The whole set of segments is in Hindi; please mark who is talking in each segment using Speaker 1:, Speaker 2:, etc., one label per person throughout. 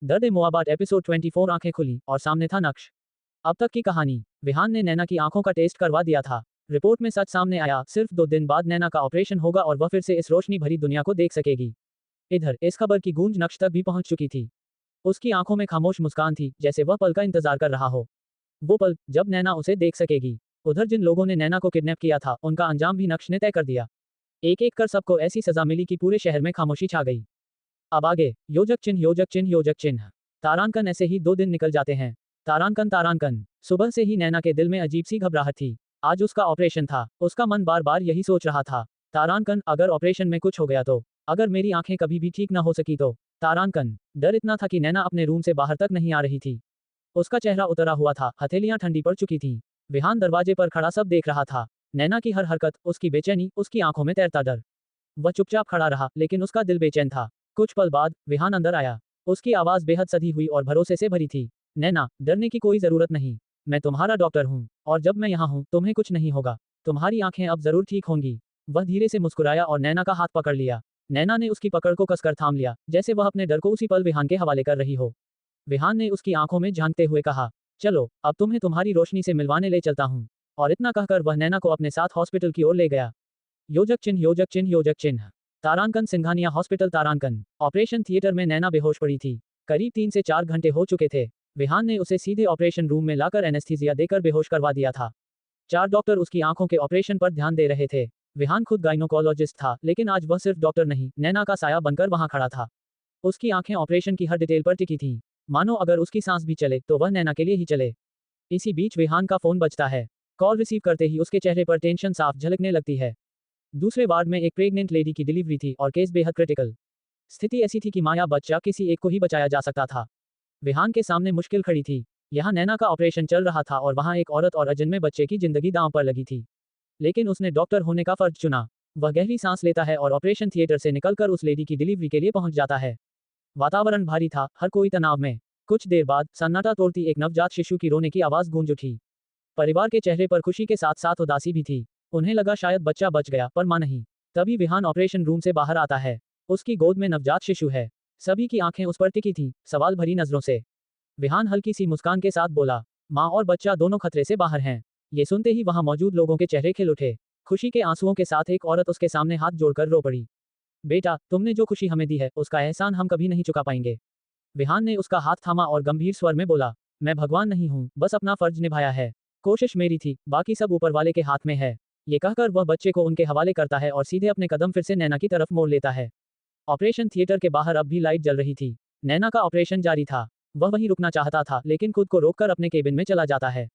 Speaker 1: दर्द-ए-मुआबात एपिसोड 24 आंखें खुली और सामने था नक्श। अब तक की कहानी। विहान ने नैना की आंखों का टेस्ट करवा दिया था। रिपोर्ट में सच सामने आया, सिर्फ 2 दिन बाद नैना का ऑपरेशन होगा और वह फिर से इस रोशनी भरी दुनिया को देख सकेगी। इधर इस खबर की गूंज नक्श तक भी पहुंच चुकी थी। उसकी आंखों में खामोश मुस्कान थी, जैसे वह पल का इंतजार कर रहा हो। वो पल जब नैना उसे देख सकेगी। उधर जिन लोगों ने नैना को किडनैप किया था, उनका अंजाम भी नक्श ने तय कर दिया। एक एक कर सबको ऐसी सजा मिली कि पूरे शहर में खामोशी छा गई। अब आगे योजक चिन्ह योजक चिन्ह योजक चिन्ह। तारांकन ऐसे ही 2 दिन निकल जाते हैं। तारांकन तारांकन। सुबह से ही नैना के दिल में अजीब सी घबराहट थी। आज उसका ऑपरेशन था। उसका मन बार बार यही सोच रहा था। तारांकन, अगर ऑपरेशन में कुछ हो गया तो, अगर मेरी आंखें कभी भी ठीक न हो सकी तो। तारांकन। डर इतना था कि नैना अपने रूम से बाहर तक नहीं आ रही थी। उसका चेहरा उतरा हुआ था, हथेलियां ठंडी पड़ चुकी थीं। विहान दरवाजे पर खड़ा सब देख रहा था। नैना की हर हरकत, उसकी बेचैनी, उसकी आंखों में तैरता डर। वह चुपचाप खड़ा रहा, लेकिन उसका दिल बेचैन था। कुछ पल बाद विहान अंदर आया। उसकी आवाज बेहद सधी हुई और भरोसे से भरी थी। नैना, डरने की कोई जरूरत नहीं। मैं तुम्हारा डॉक्टर हूँ, और जब मैं यहाँ हूँ तुम्हें कुछ नहीं होगा। तुम्हारी आंखें अब जरूर ठीक होंगी। वह धीरे से मुस्कुराया और नैना का हाथ पकड़ लिया। नैना ने उसकी पकड़ को कसकर थाम लिया, जैसे वह अपने डर को उसी पल विहान के हवाले कर रही हो। विहान ने उसकी आंखों में झांकते हुए कहा, चलो अब तुम्हें तुम्हारी रोशनी से मिलवाने ले चलता हूँ। और इतना कहकर वह नैना को अपने साथ हॉस्पिटल की ओर ले गया। योजक चिन्ह योजक चिन्ह योजक चिन्ह। तारांकन सिंघानिया हॉस्पिटल तारांकन। ऑपरेशन थिएटर में नैना बेहोश पड़ी थी। करीब 3 से 4 घंटे हो चुके थे। विहान ने उसे सीधे ऑपरेशन रूम में लाकर एनेस्थीसिया देकर बेहोश करवा दिया था। 4 डॉक्टर उसकी आंखों के ऑपरेशन पर ध्यान दे रहे थे। विहान खुद गायनोकोलॉजिस्ट था, लेकिन आज वह सिर्फ डॉक्टर नहीं, नैना का साया बनकर वहां खड़ा था। उसकी आंखें ऑपरेशन की हर डिटेल पर टिकी थीं। मानो अगर उसकी सांस भी चले तो वह नैना के लिए ही चले। इसी बीच विहान का फोन बजता है। कॉल रिसीव करते ही उसके चेहरे पर टेंशन साफ झलकने लगती है। दूसरे वार्ड में एक प्रेग्नेंट लेडी की डिलीवरी थी और केस बेहद क्रिटिकल। स्थिति ऐसी थी कि मां या बच्चा किसी एक को ही बचाया जा सकता था। विहान के सामने मुश्किल खड़ी थी। यहाँ नैना का ऑपरेशन चल रहा था और वहाँ एक औरत और अजन्मे बच्चे की जिंदगी दांव पर लगी थी। लेकिन उसने डॉक्टर होने का फर्ज चुना। वह गहरी सांस लेता है और ऑपरेशन थिएटर से निकलकर उस लेडी की डिलीवरी के लिए पहुंच जाता है। वातावरण भारी था, हर कोई तनाव में। कुछ देर बाद सन्नाटा तोड़ती एक नवजात शिशु की रोने की आवाज गूंज उठी। परिवार के चेहरे पर खुशी के साथ साथ उदासी भी थी। उन्हें लगा शायद बच्चा बच गया, पर मां नहीं। तभी विहान ऑपरेशन रूम से बाहर आता है। उसकी गोद में नवजात शिशु है। सभी की आंखें उस पर टिकी थीं, सवाल भरी नजरों से। विहान हल्की सी मुस्कान के साथ बोला, मां और बच्चा दोनों खतरे से बाहर हैं। ये सुनते ही वहां मौजूद लोगों के चेहरे खिल उठे। खुशी के आंसुओं के साथ एक औरत उसके सामने हाथ जोड़कर रो पड़ी। बेटा, तुमने जो खुशी हमें दी है, उसका एहसान हम कभी नहीं चुका पाएंगे। विहान ने उसका हाथ थामा और गंभीर स्वर में बोला, मैं भगवान नहीं हूं, बस अपना फर्ज निभाया है। कोशिश मेरी थी, बाकी सब ऊपर वाले के हाथ में है। ये कहकर वह बच्चे को उनके हवाले करता है और सीधे अपने कदम फिर से नैना की तरफ मोड़ लेता है। ऑपरेशन थिएटर के बाहर अब भी लाइट जल रही थी। नैना का ऑपरेशन जारी था। वह वहीं रुकना चाहता था, लेकिन खुद को रोककर अपने केबिन में चला जाता है।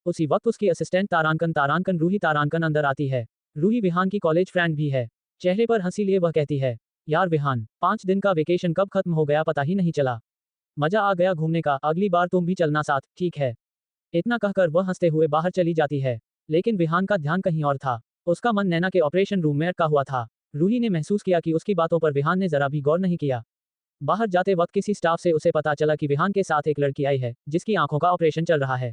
Speaker 1: उसी वक्त उसकी असिस्टेंट तारांकन रूही तारांकन अंदर आती है। रूही विहान की कॉलेज फ्रेंड भी है। चेहरे पर हंसी लिए वह कहती है, यार विहान, 5 दिन का वेकेशन कब खत्म हो गया पता ही नहीं चला। मजा आ गया घूमने का, अगली बार तुम भी चलना साथ, ठीक है। इतना कहकर वह हंसते हुए बाहर चली जाती है। लेकिन विहान का ध्यान कहीं और था। उसका मन नैना के ऑपरेशन रूम में अटका हुआ था। रूही ने महसूस किया कि उसकी बातों पर विहान ने जरा भी गौर नहीं किया। बाहर जाते वक्त किसी स्टाफ से उसे पता चला कि विहान के साथ एक लड़की आई है, जिसकी आंखों का ऑपरेशन चल रहा है।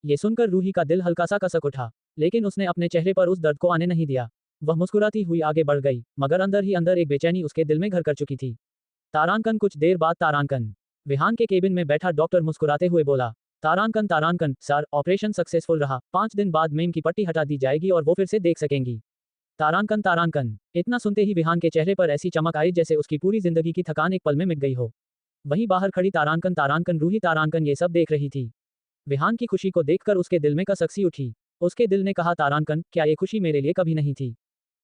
Speaker 1: ये सुनकर रूही का दिल हल्का सा कसक उठा, लेकिन उसने अपने चेहरे पर उस दर्द को आने नहीं दिया। वह मुस्कुराती हुई आगे बढ़ गई, मगर अंदर ही अंदर एक बेचैनी उसके दिल में घर कर चुकी थी। तारांकन कुछ देर बाद तारांकन। विहान के केबिन में बैठा डॉक्टर मुस्कुराते हुए बोला, तारांकन सर, ऑपरेशन सक्सेसफुल रहा। 5 दिन बाद मेम की पट्टी हटा दी जाएगी और वो फिर से देख सकेंगी। तारांकन। इतना सुनते ही विहान के चेहरे पर ऐसी चमक आई जैसे उसकी पूरी जिंदगी की थकान एक पल में मिट गई हो। वहीं बाहर खड़ी तारांकन रूही तारांकन ये सब देख रही थी। विहान की खुशी को देखकर उसके दिल में कसक सी उठी। उसके दिल ने कहा, तारांकन, क्या ये खुशी मेरे लिए कभी नहीं थी?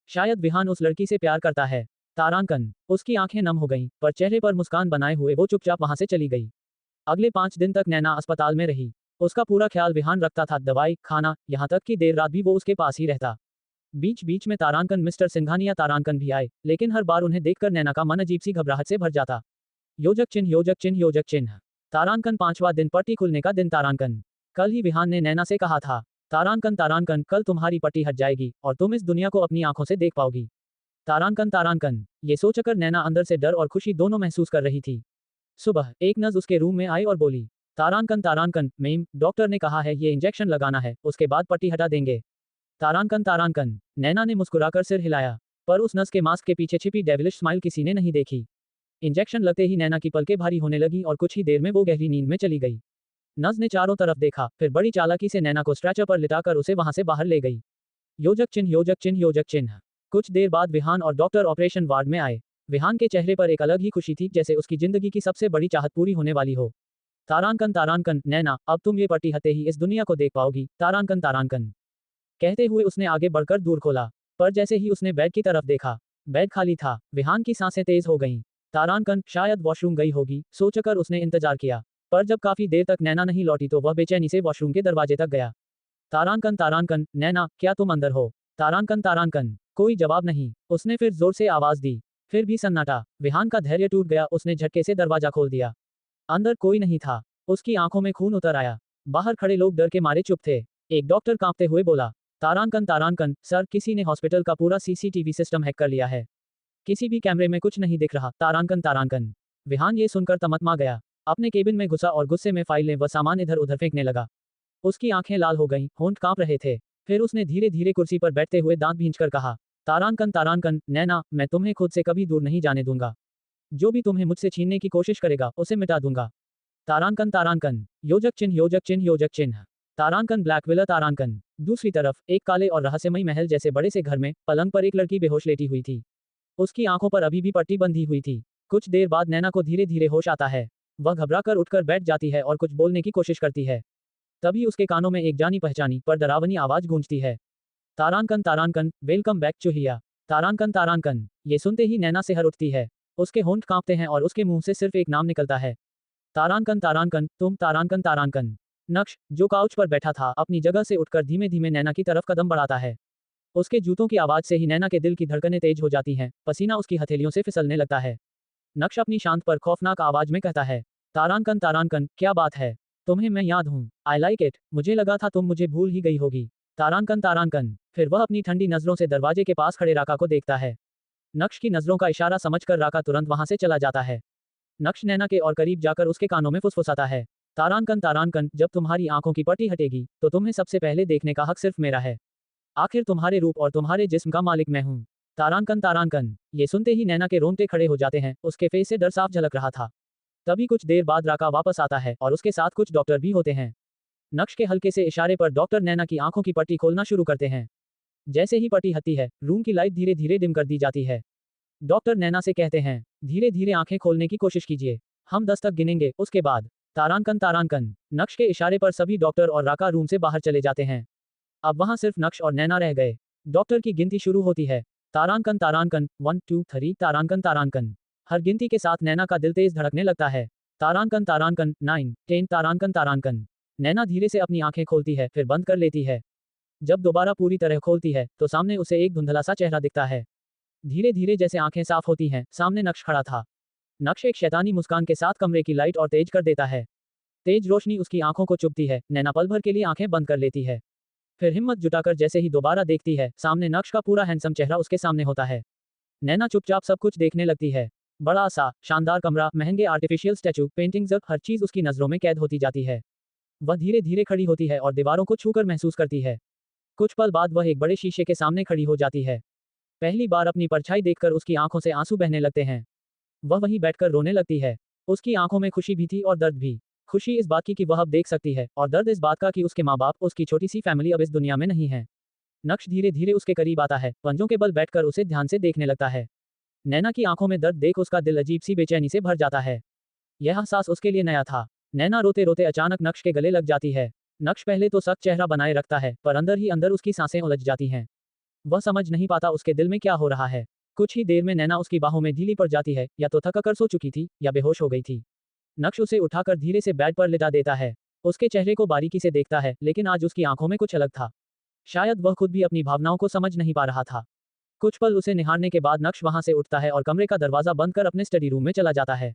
Speaker 1: शायद विहान उस लड़की से प्यार करता है। तारांकन। उसकी आंखें नम हो गईं, पर चेहरे पर मुस्कान बनाए हुए वो चुपचाप वहां से चली गई। अगले 5 दिन तक नैना अस्पताल में रही। उसका पूरा ख्याल विहान रखता था, दवाई, खाना, यहाँ तक कि देर रात भी वो उसके पास ही रहता। बीच बीच में तारांकन मिस्टर सिंघानिया तारांकन भी आए, लेकिन हर बार उन्हें देखकर नैना का मन अजीब सी घबराहट से भर जाता। योजक चिन्ह योजक चिन्ह योजक चिन्ह। तारांकन 5वां दिन, पट्टी खुलने का दिन। तारांकन। कल ही विहान ने नैना से कहा था, तारांकन, कल तुम्हारी पट्टी हट जाएगी और तुम इस दुनिया को अपनी आंखों से देख पाओगी। तारांकन। ये सोचकर नैना अंदर से डर और खुशी दोनों महसूस कर रही थी। सुबह एक नर्स उसके रूम में आई और बोली, तारांकन, मेम, डॉक्टर ने कहा है ये इंजेक्शन लगाना है, उसके बाद पट्टी हटा देंगे। तारांकन। नैना ने मुस्कुराकर सिर हिलाया, पर उस नर्स के मास्क के पीछे छिपी डेविलिश स्माइल किसी ने नहीं देखी। इंजेक्शन लगते ही नैना की पलकें भारी होने लगी और कुछ ही देर में वो गहरी नींद में चली गई। नर्स ने चारों तरफ देखा, फिर बड़ी चालाकी से नैना को स्ट्रेचर पर लिटाकर उसे वहां से बाहर ले गई। योजक चिन्ह, योजक चिन्ह, योजक चिन्ह। कुछ देर बाद विहान और डॉक्टर ऑपरेशन वार्ड में आए। विहान के चेहरे पर एक अलग ही खुशी थी, जैसे उसकी जिंदगी की सबसे बड़ी चाहत पूरी होने वाली हो। तारांकन, तारांकन, नैना, अब तुम ये पट्टी हते ही इस दुनिया को देख पाओगी, तारांकन, तारांकन। कहते हुए उसने आगे बढ़कर दूर खोला। पर जैसे ही उसने बेड की तरफ देखा, बेड खाली था। विहान की सांसें तेज हो गईं। तारांकन शायद वॉशरूम गई होगी, सोचकर उसने इंतजार किया। पर जब काफी देर तक नैना नहीं लौटी तो वह बेचैनी से वॉशरूम के दरवाजे तक गया। तारांकन, तारांकन, नैना, क्या तुम अंदर हो? तारांकन, तारांकन। कोई जवाब नहीं। उसने फिर जोर से आवाज दी। फिर भी सन्नाटा। विहान का धैर्य टूट गया, उसने झटके से दरवाजा खोल दिया। अंदर कोई नहीं था। उसकी आंखों में खून उतर आया। बाहर खड़े लोग डर के मारे चुप थे। एक डॉक्टर कांपते हुए बोला, तारांकन, तारांकन, सर, किसी ने हॉस्पिटल का पूरा सीसीटीवी सिस्टम हैक कर लिया है। किसी भी कैमरे में कुछ नहीं दिख रहा, तारांकन, तारांकन। विहान ये सुनकर तमतमा गया। अपने केबिन में घुसा और गुस्से में फाइलें व सामान इधर उधर फेंकने लगा। उसकी आंखें लाल हो गईं, होंठ कांप रहे थे। फिर उसने धीरे धीरे कुर्सी पर बैठते हुए दांत भींचकर कहा, तारांकन, तारांकन, नैना, मैं तुम्हें खुद से कभी दूर नहीं जाने दूंगा। जो भी तुम्हें मुझसे छीनने की कोशिश करेगा, उसे मिटा दूंगा। तारांकन, तारांकन। योजक चिन्ह, योजक चिन्ह, योजक चिन्ह। तारांकन, ब्लैक विला, तारांकन। दूसरी तरफ एक काले और रहस्यमयी महल जैसे बड़े से घर में पलंग पर एक लड़की बेहोश लेटी हुई थी। उसकी आंखों पर अभी भी पट्टी बंधी हुई थी। कुछ देर बाद नैना को धीरे धीरे होश आता है। वह घबराकर उठकर बैठ जाती है और कुछ बोलने की कोशिश करती है। तभी उसके कानों में एक जानी पहचानी पर डरावनी आवाज गूंजती है, तारांकन, तारांकन, वेलकम बैक चूहिया। तारांकन, तारांकन। ये सुनते ही नैना सिहर उठती है। उसके होंठ कांपते हैं और उसके मुंह से सिर्फ एक नाम निकलता है, तारांकन, तारांकन, तुम, तारांकन, तारांकन। नक्श, जो काउच पर बैठा था, अपनी जगह से उठकर धीमे धीमे नैना की तरफ कदम बढ़ाता है। उसके जूतों की आवाज से ही नैना के दिल की धड़कनें तेज हो जाती हैं, पसीना उसकी हथेलियों से फिसलने लगता है। नक्श अपनी शांत पर खौफनाक आवाज में कहता है, तारांकन, तारांकन, क्या बात है? तुम्हें मैं याद हूँ। I like it. मुझे लगा था तुम मुझे भूल ही गई होगी। तारांकन, तारांकन। फिर वह अपनी ठंडी नजरों से दरवाजे के पास खड़े राका को देखता है। नक्श की नजरों का इशारा समझकर राका तुरंत वहां से चला जाता है। नक्श नैना के और करीब जाकर उसके कानों में फुसफुसाता है, तारांकन, तारांकन, जब तुम्हारी आंखों की पट्टी हटेगी तो तुम्हें सबसे पहले देखने का हक सिर्फ मेरा है। आखिर तुम्हारे रूप और तुम्हारे जिस्म का मालिक मैं हूँ। तारांकन, तारांकन। ये सुनते ही नैना के रोंगटे खड़े हो जाते हैं, उसके फेस से डर साफ झलक रहा था। तभी कुछ देर बाद राका वापस आता है और उसके साथ कुछ डॉक्टर भी होते हैं। नक्श के हल्के से इशारे पर डॉक्टर नैना की आंखों की पट्टी खोलना शुरू करते हैं। जैसे ही पट्टी हटती है, रूम की लाइट धीरे धीरे डिम कर दी जाती है। डॉक्टर नैना से कहते हैं, धीरे धीरे आंखें खोलने की कोशिश कीजिए, हम 10 तक गिनेंगे, उसके बाद। तारांकन, तारांकन। नक्श के इशारे पर सभी डॉक्टर और राका रूम से बाहर चले जाते हैं। अब वहां सिर्फ नक्श और नैना रह गए। डॉक्टर की गिनती शुरू होती है, तारांकन, तारांकन, 1 2 3, तारांकन, तारांकन। हर गिनती के साथ नैना का दिल तेज धड़कने लगता है। तारांकन, तारांकन, 9 10, तारांकन, तारांकन। नैना धीरे से अपनी आंखें खोलती है, फिर बंद कर लेती है। जब दोबारा पूरी तरह खोलती है तो सामने उसे एक धुंधला सा चेहरा दिखता है। धीरे धीरे जैसे आंखें साफ होती हैं, सामने नक्श खड़ा था। नक्श एक शैतानी मुस्कान के साथ कमरे की लाइट और तेज कर देता है। तेज रोशनी उसकी आंखों को चुभती है, नैना पल भर के लिए आंखें बंद कर लेती है। फिर हिम्मत जुटाकर जैसे ही दोबारा देखती है, सामने नक्श का पूरा हैंडसम चेहरा उसके सामने होता है। नैना चुपचाप सब कुछ देखने लगती है। बड़ा सा शानदार कमरा, महंगे आर्टिफिशियल स्टैचू, पेंटिंग्स, हर चीज उसकी नजरों में कैद होती जाती है। वह धीरे धीरे खड़ी होती है और दीवारों को छूकर महसूस करती है। कुछ पल बाद वह एक बड़े शीशे के सामने खड़ी हो जाती है। पहली बार अपनी परछाई देखकर उसकी आंखों से आंसू बहने लगते हैं। वह वहीं बैठकर रोने लगती है। उसकी आंखों में खुशी भी थी और दर्द भी। खुशी इस बात की कि वह अब देख सकती है, और दर्द इस बात का कि उसके माँ बाप, उसकी छोटी सी फैमिली अब इस दुनिया में नहीं है। नक्श धीरे धीरे उसके करीब आता है, पंजों के बल बैठकर उसे ध्यान से देखने लगता है। नैना की आंखों में दर्द देख उसका दिल अजीब सी बेचैनी से भर जाता है। यह एहसास उसके लिए नया था। नैना रोते रोते अचानक नक्श के गले लग जाती है। नक्श पहले तो सख्त चेहरा बनाए रखता है, पर अंदर ही अंदर उसकी सांसें उलझ जाती हैं। वह समझ नहीं पाता उसके दिल में क्या हो रहा है। कुछ ही देर में नैना उसकी बाहों में ढीली पड़ जाती है, या तो थककर सो चुकी थी या बेहोश हो गई थी। नक्श उसे उठाकर धीरे से बेड पर लिटा देता है। उसके चेहरे को बारीकी से देखता है, लेकिन आज उसकी आंखों में कुछ अलग था। शायद वह खुद भी अपनी भावनाओं को समझ नहीं पा रहा था। कुछ पल उसे निहारने के बाद नक्श वहां से उठता है और कमरे का दरवाजा बंद कर अपने स्टडी रूम में चला जाता है।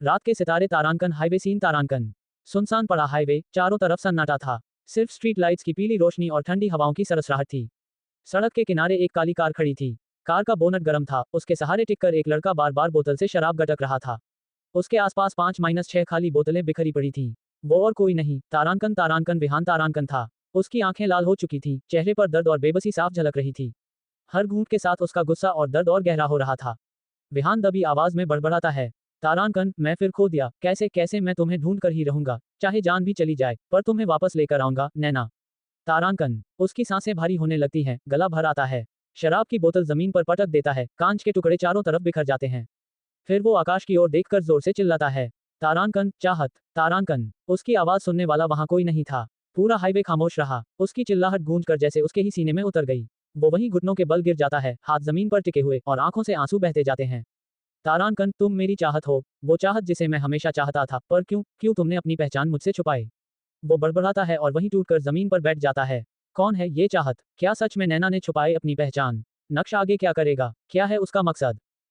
Speaker 1: रात के सितारे, तारांकन हाईवे सीन, तारांकन। सुनसान पड़ा हाईवे, चारों तरफ सन्नाटा था। सिर्फ स्ट्रीट लाइट्स की पीली रोशनी और ठंडी हवाओं की सरसराहट थी। सड़क के किनारे एक काली कार खड़ी थी। कार का बोनट गर्म था, उसके सहारे टिककर एक लड़का बार बार बोतल से शराब गटक रहा था। उसके आसपास 5-6 खाली बोतलें बिखरी पड़ी थीं। वो और कोई नहीं, तारांकन, तारांकन, विहान तारांकन था। उसकी आंखें लाल हो चुकी थीं, चेहरे पर दर्द और बेबसी साफ झलक रही थी। हर घूंट के साथ उसका गुस्सा और दर्द और गहरा हो रहा था। विहान दबी आवाज में बड़बड़ाता है, तारांकन, मैं फिर खो दिया, कैसे कैसे मैं तुम्हें ढूंढ कर ही रहूंगा, चाहे जान भी चली जाए, पर तुम्हें वापस लेकर आऊंगा, नैना। तारांकन, उसकी सांसें भारी होने लगती हैं, गला भर आता है। शराब की बोतल जमीन पर पटक देता है, कांच के टुकड़े चारों तरफ बिखर जाते हैं। फिर वो आकाश की ओर देखकर जोर से चिल्लाता है। तारांकन, चाहत। तारांकन, उसकी आवाज सुनने वाला वहां कोई नहीं था। पूरा हाईवे खामोश रहा, उसकी चिल्लाहट गूंजकर जैसे उसके ही सीने में उतर गई। वो वहीं घुटनों के बल गिर जाता है, हाथ जमीन पर टिके हुए, और आंखों से आंसू बहते जाते हैं। तारांकन, तुम मेरी चाहत हो, वो चाहत जिसे मैं हमेशा चाहता था, पर क्यों क्यों तुमने अपनी पहचान मुझसे छुपाई? वो बड़बड़ाता है और वहीं टूटकर जमीन पर बैठ जाता है। कौन है ये चाहत? क्या सच में नैना ने छुपाई अपनी पहचान? नक्श आगे क्या करेगा? क्या है उसका मकसद?